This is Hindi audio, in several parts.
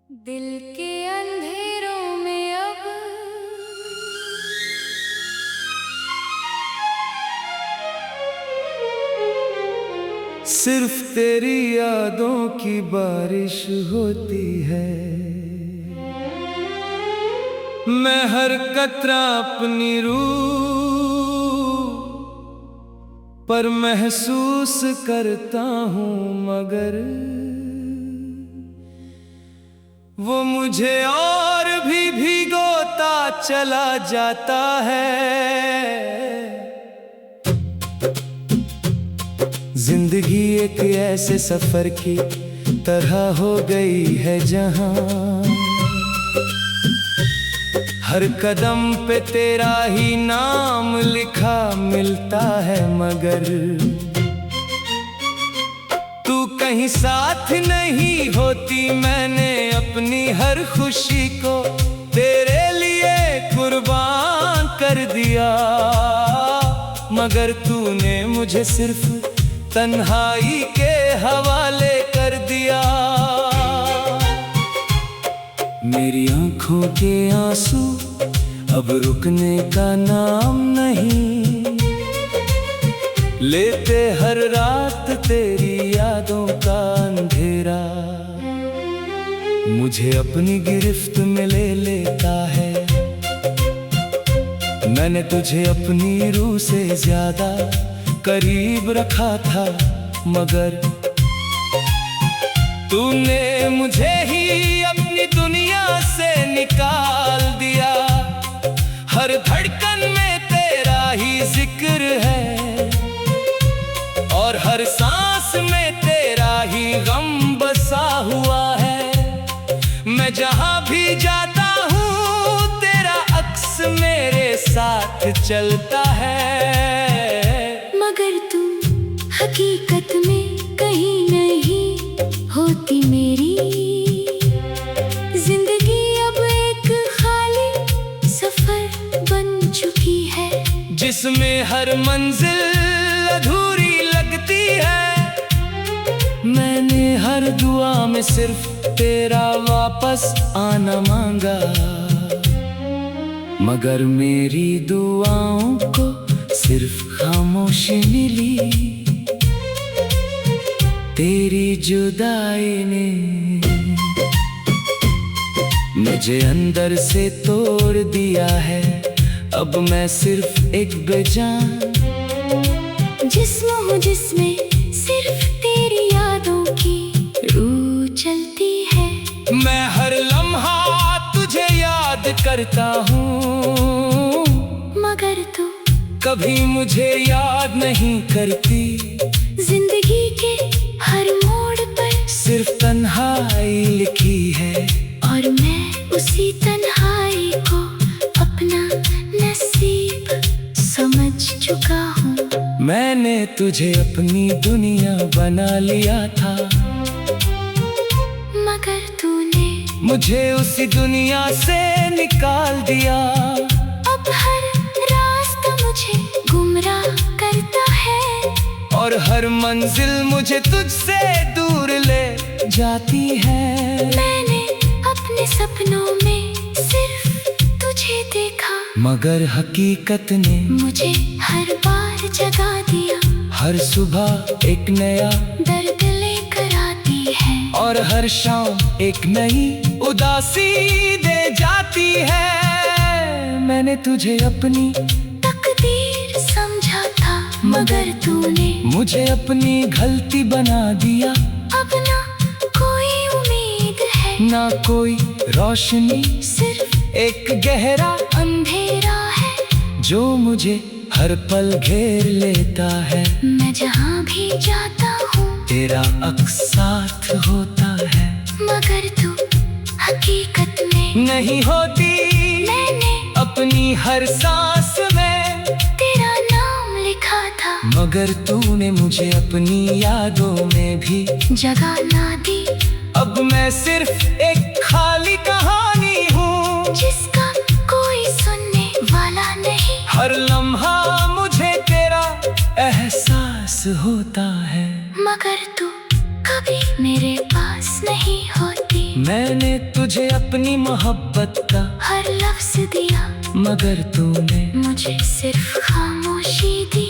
दिल के अंधेरों में अब सिर्फ तेरी यादों की बारिश होती है। मैं हर कतरा अपनी रूह पर महसूस करता हूँ, मगर वो मुझे और भी भिगोता चला जाता है। जिंदगी एक ऐसे सफर की तरह हो गई है जहां हर कदम पे तेरा ही नाम लिखा मिलता है, मगर तू कहीं साथ नहीं होती। मैंने अपनी हर खुशी को तेरे लिए कुर्बान कर दिया, मगर तूने मुझे सिर्फ तन्हाई के हवाले कर दिया। मेरी आंखों के आंसू अब रुकने का नाम नहीं लेते, हर रात तेरी यादों का अंधेरा मुझे अपनी गिरफ्त में ले लेता है। मैंने तुझे अपनी रूह से ज्यादा करीब रखा था, मगर तूने मुझे ही अपनी दुनिया से निकाल दिया। हर धड़कन में तेरा ही जिक्र है और हर सांस में तेरा ही गम बसा हुआ है। मैं जहां भी जाता हूँ तेरा अक्स मेरे साथ चलता है, मगर तू हकीकत में कहीं नहीं होती मेरी। जिंदगी अब एक खाली सफर बन चुकी है, जिसमें हर मंजिल अधूरी लगती है। मैंने हर दुआ में सिर्फ तेरा वापस आना मांगा, मगर मेरी दुआओं को सिर्फ खामोशी मिली। तेरी जुदाई ने मुझे अंदर से तोड़ दिया है। अब मैं सिर्फ एक बेजान जिस्म हूँ जिसमें सिर्फ तेरी यादों की रूह चलती है। मैं हर लम्हा तुझे याद करता हूँ, मगर तू कभी मुझे याद नहीं करती। जिंदगी के हर मोड़ पर सिर्फ तन्हाई लिखी है और मैं उसी तन्हाई को अपना नसीब समझ चुका हूँ। मैंने तुझे अपनी दुनिया बना लिया था, मगर तूने मुझे उसी दुनिया से निकाल दिया। अब हर रास्ता मुझे गुमराह करता है और हर मंजिल मुझे तुझसे दूर ले जाती है। मैंने अपने सपनों में सिर्फ तुझे देखा, मगर हकीकत ने मुझे हर बार जगा दिया। हर सुबह एक नया दर्द लेकर आती है और हर शाम एक नई उदासी दे जाती है। मैंने तुझे अपनी तकदीर समझा था, मगर तूने मुझे अपनी गलती बना दिया। अब ना कोई उम्मीद है, ना कोई रोशनी, सिर्फ एक गहरा अंधेरा है जो मुझे हर पल घेर लेता है। मैं जहाँ भी जाता हूँ तेरा अक्स साथ होता है, मगर तू हकीकत में नहीं होती। मैंने अपनी हर सांस में तेरा नाम लिखा था, मगर तूने मुझे अपनी यादों में भी जगह ना दी। अब मैं सिर्फ एक खाली कहानी हूँ जिसका कोई सुनने वाला नहीं। हर लम्हा मुझे तेरा एहसास होता है, मगर तू कभी मेरे पास नहीं होती। मैंने तुझे अपनी मोहब्बत का हर लफ्ज दिया, मगर तूने मुझे सिर्फ खामोशी दी।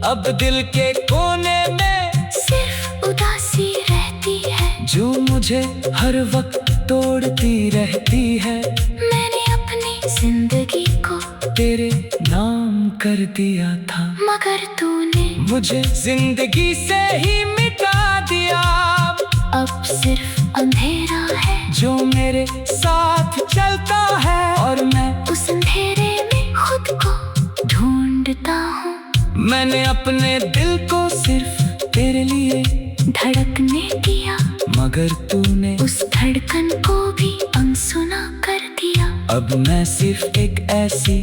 अब दिल के कोने में सिर्फ उदासी रहती है, जो मुझे हर वक्त तोड़ती रहती है। मैंने अपनी जिंदगी को तेरे नाम कर दिया था, मगर तूने मुझे जिंदगी से ही मिटा दिया। अब सिर्फ अंधेरा है जो मेरे साथ चलता है, और मैं उस अंधेरे में खुद को ढूंढता हूँ। मैंने अपने दिल को सिर्फ तेरे लिए धड़कने दिया, मगर तूने उस धड़कन को भी अनसुना कर दिया। अब मैं सिर्फ एक ऐसी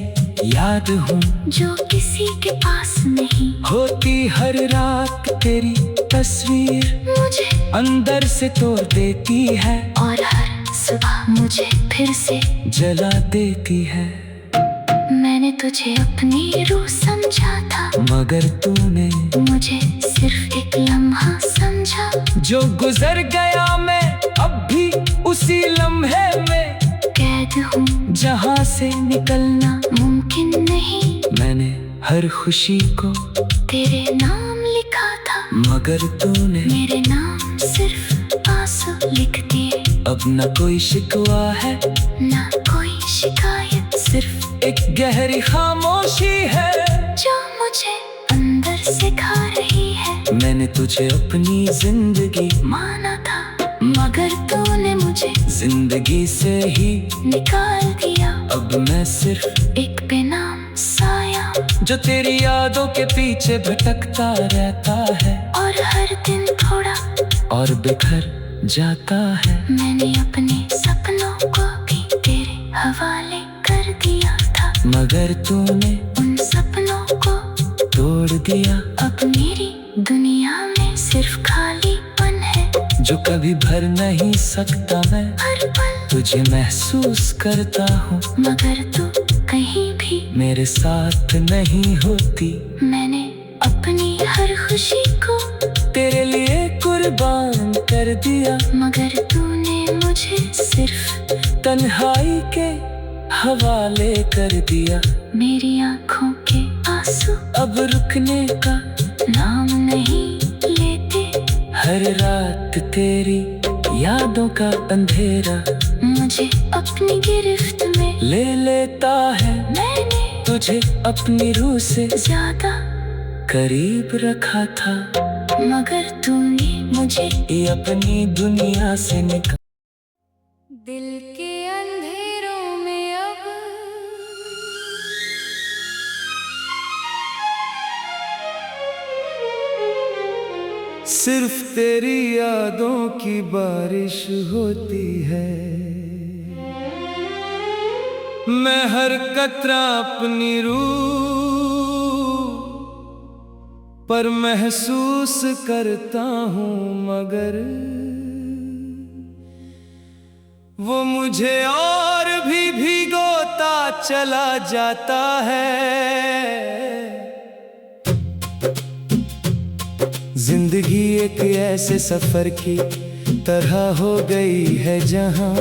याद हूँ जो किसी के पास नहीं, होती हर रात तेरी तस्वीर मुझे अंदर से तोड़ देती है, और हर सुबह मुझे फिर से जला देती है। मैंने तुझे अपनी रूह समझा था, मगर तूने मुझे सिर्फ एक लम्हा समझा। जो गुजर गया मैं अब भी उसी लम्हे में कैद हूँ जहाँ से निकलना मुमकिन नहीं। मैंने हर खुशी को तेरे नाम लिखा था, मगर तूने मेरे नाम सिर्फ आंसू लिख दिए। अब न कोई शिकवा है ना कोई शिकायत, सिर्फ एक गहरी खामोशी है जो मुझे अंदर से खा रही है। मैंने तुझे अपनी जिंदगी माना था, मगर तूने मुझे जिंदगी से ही निकाल दिया। अब मैं सिर्फ एक बेनाम साया जो तेरी यादों के पीछे भटकता रहता है, और हर दिन थोड़ा और बिखर जाता है। मैंने अपने सपनों को भी तेरे हवाले कर दिया था, मगर तूने उन सपनों को तोड़ दिया। अब मेरी दुनिया में सिर्फ खालीपन है, जो कभी भर नहीं सकता मैं हर पल तुझे महसूस करता हूँ, मगर तू कहीं भी मेरे साथ नहीं होती। मैंने अपनी हर खुशी को तेरे लिए कुर्बान कर दिया, मगर तूने मुझे सिर्फ तन्हाई के हवाले कर दिया। मेरी आँखों के आंसू अब रुकने का नाम नहीं लेते, हर रात तेरी यादों का अंधेरा मुझे अपनी गिरफ्त में ले लेता है। मैंने तुझे अपनी रूह से ज्यादा करीब रखा था, मगर तूने मुझे ये अपनी दुनिया से निकाल। दिल के अंधेरों में अब सिर्फ तेरी यादों की बारिश होती है। मैं हर कतरा अपनी रूह पर महसूस करता हूँ, मगर वो मुझे और भी भिगोता चला जाता है। जिंदगी एक ऐसे सफर की तरह हो गई है जहां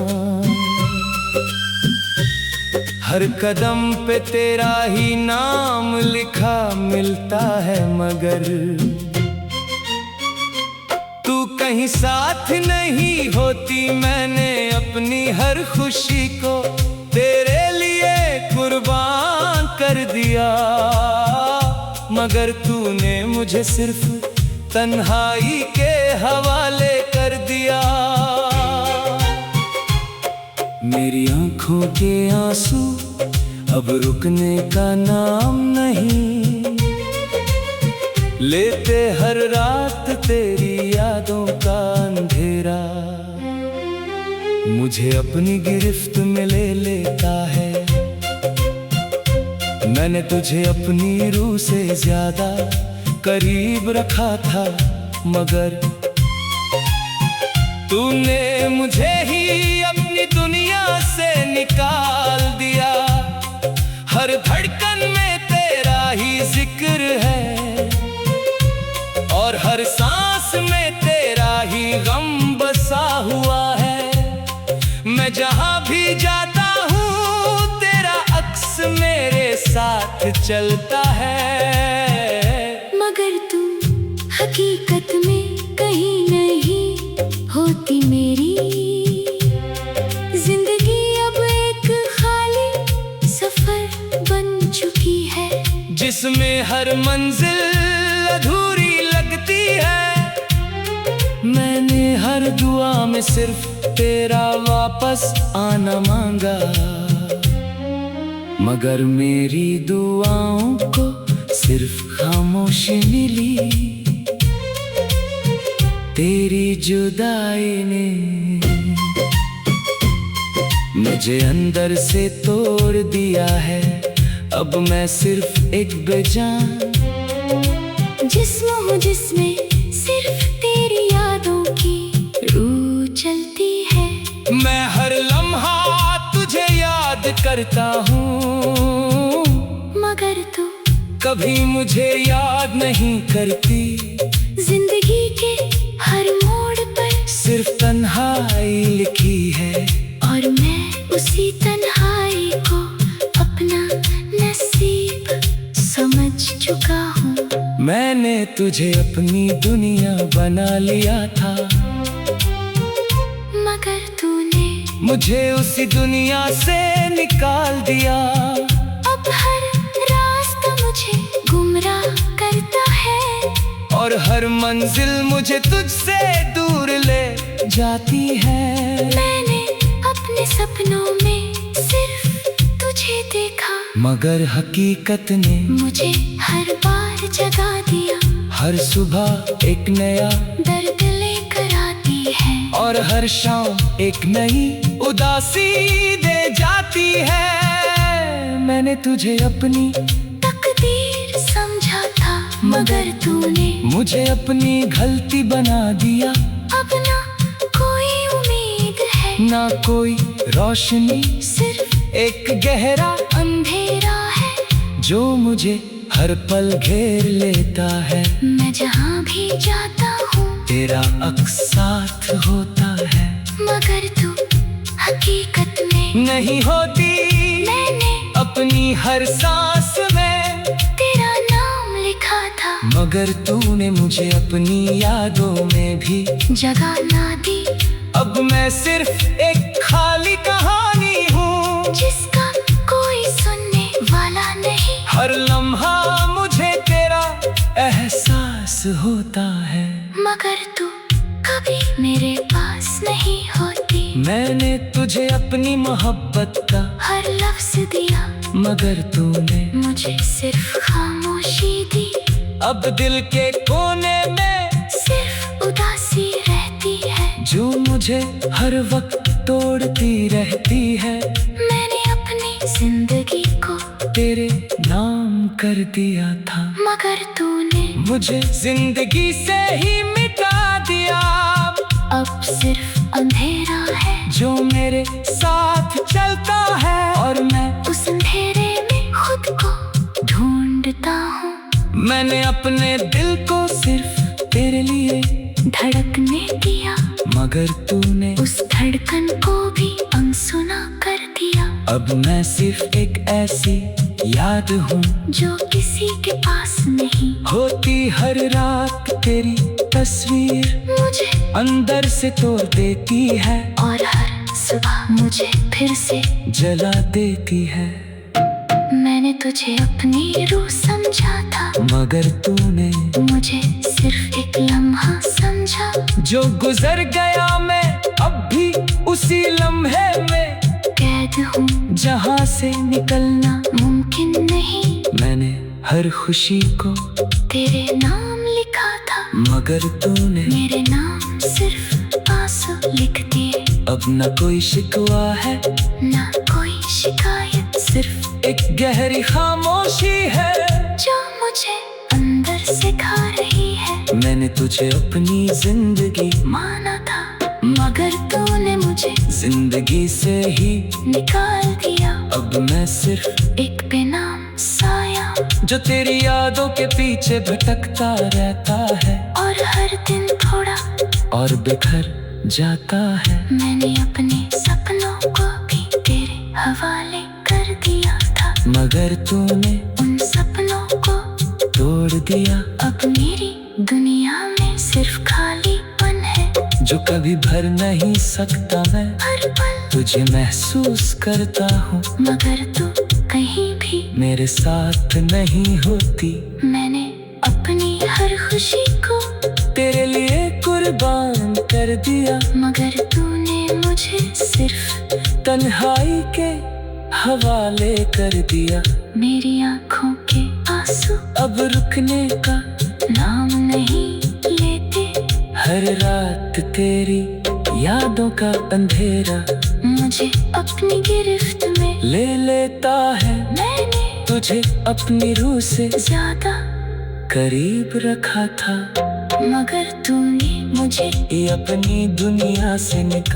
हर कदम पे तेरा ही नाम लिखा मिलता है, मगर तू कहीं साथ नहीं होती। मैंने अपनी हर खुशी को तेरे लिए कुर्बान कर दिया, मगर तूने मुझे सिर्फ तन्हाई के हवाले कर दिया। मेरी आंखों के आंसू अब रुकने का नाम नहीं लेते, हर रात तेरी यादों का अंधेरा मुझे अपनी गिरफ्त में ले लेता है। मैंने तुझे अपनी रूह से ज्यादा करीब रखा था, मगर तूने मुझे ही अपनी दुनिया से निकाल दिया। हर धड़कन में तेरा ही जिक्र है, और हर सांस में तेरा ही गम बसा हुआ है। मैं जहाँ भी जाता हूँ तेरा अक्स मेरे साथ चलता है। मगर तुम हकीकत में कहीं नहीं होती मेरी। जिंदगी अब एक खाली सफर बन चुकी है, जिसमें हर मंजिल अधूरी लगती है। मैंने हर दुआ में सिर्फ तेरा वापस आना मांगा, मगर मेरी दुआओं को सिर्फ खामोशी मिली। तेरी जुदाई ने मुझे अंदर से तोड़ दिया है। अब मैं सिर्फ एक बेजान जिस्म हूँ जिसमें सिर्फ तेरी यादों की रूह चलती है। मैं हर लम्हा तुझे याद करता हूँ, मगर तू कभी मुझे याद नहीं करती। जिंदगी के हर मोड़ पर सिर्फ तन्हाई लिखी है, और मैं उसी तन्हाई को अपना नसीब समझ चुका हूँ। मैंने तुझे अपनी दुनिया बना लिया था, मगर तूने मुझे उसी दुनिया से निकाल दिया। अब हर रास्ता मुझे गुमराह करता है, और हर मंजिल मुझे तुझसे दूर ले जाती है। मैंने अपने सपनों में सिर्फ तुझे देखा, मगर हकीकत ने मुझे हर बार जगा दिया। हर सुबह एक नया दर्द लेकर आती है, और हर शाम एक नई उदासी दे जाती है। मैंने तुझे अपनी तकदीर समझा था, मगर तूने मुझे अपनी गलती बना दिया। अब ना कोई उम्मीद है, ना कोई रोशनी, सिर्फ एक गहरा अंधेरा है जो मुझे हर पल घेर लेता है। मैं जहाँ भी जाता हूँ तेरा अक्स साथ होता है, मगर तू हकीकत में नहीं होती। मैंने अपनी हर सांस में तेरा नाम लिखा था, मगर तूने मुझे अपनी यादों में भी जगह ना दी। अब मैं सिर्फ एक खाली कहानी हूँ, जिसका कोई सुनने वाला नहीं। हर लम्हा मुझे तेरा एहसास होता है, मगर तू कभी मेरे पास नहीं होती। मैंने तुझे अपनी मोहब्बत का हर लफ्ज दिया, मगर तूने मुझे सिर्फ खामोशी दी। अब दिल के कोने में सिर्फ उदासी रहती है, जो मुझे हर वक्त तोड़ती रहती है। मैंने अपनी जिंदगी को तेरे नाम कर दिया था, मगर तूने मुझे जिंदगी से ही मिटा दिया। अब सिर्फ अंधेरा है जो मेरे साथ चलता है, और मैं उस अंधेरे में खुद को ढूंढता हूँ। मैंने अपने दिल को सिर्फ तेरे लिए धड़कने दिया, मगर तूने उस धड़कन को भी अनसुना कर दिया। अब मैं सिर्फ एक ऐसी याद हूँ जो किसी के पास नहीं होती। हर रात तेरी तस्वीर मुझे अंदर से तोड़ देती है, और हर सुबह मुझे फिर से जला देती है। मैंने तुझे अपनी रूह समझा था, मगर तूने मुझे सिर्फ एक लम्हा समझा। जो गुजर गया मैं अब भी उसी लम्हे में कैद हूँ जहाँ से निकलना मुमकिन नहीं। मैंने हर खुशी को तेरे नाम लिखा था, मगर तूने मेरे नाम सिर्फ आंसू लिख दिए। अब न कोई शिकवा है, ना कोई शिकायत, सिर्फ एक गहरी खामोशी है जो मुझे अंदर से खा रही है। मैंने तुझे अपनी जिंदगी माना था, मगर तूने मुझे जिंदगी से ही निकाल दिया। अब मैं सिर्फ एक बेनाम साया जो तेरी यादों के पीछे भटकता रहता है, और हर दिन थोड़ा और बिखर जाता है। मैंने अपने सपनों मगर तूने उन सपनों को तोड़ दिया। अब मेरी दुनिया में सिर्फ खालीपन है, जो कभी भर नहीं सकता मैं हर पल तुझे महसूस करता हूँ, मगर तू कहीं भी मेरे साथ नहीं होती। मैंने अपनी हर खुशी को तेरे लिए कुर्बान कर दिया, मगर तूने मुझे सिर्फ तन्हाई के हवाले कर दिया। मेरी आंखों के आंसू अब रुकने का नाम नहीं लेते, हर रात तेरी यादों का अंधेरा मुझे अपनी गिरफ्त में ले लेता है। मैंने तुझे अपनी रूह से ज्यादा करीब रखा था, मगर तूने मुझे ये अपनी दुनिया से निकाल